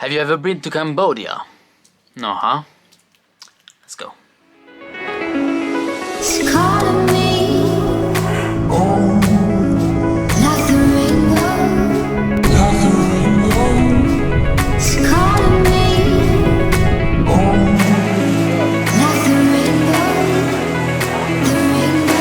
Have you ever been to Cambodia? No, huh? Let's go. It's calling me like the rainbow. It's calling me like the rainbow. The rainbow.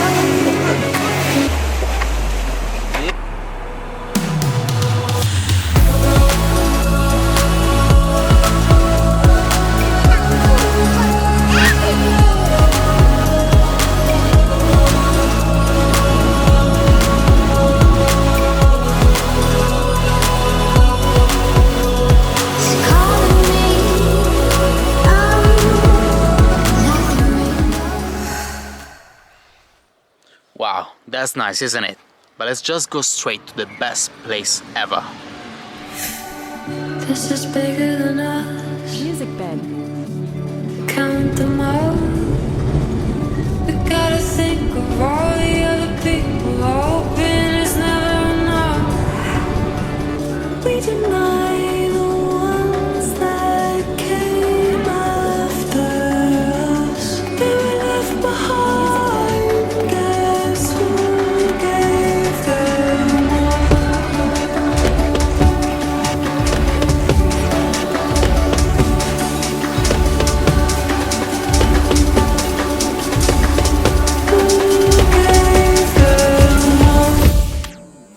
Wow, that's nice, isn't it? But let's just go straight to the best place ever. This is bigger than us. Music bed. Count them all. We gotta think of all the other people, hoping it's never enough. We deny the ones that came after us. They were left behind. Guess who gave them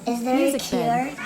Is there Music a cure? bed.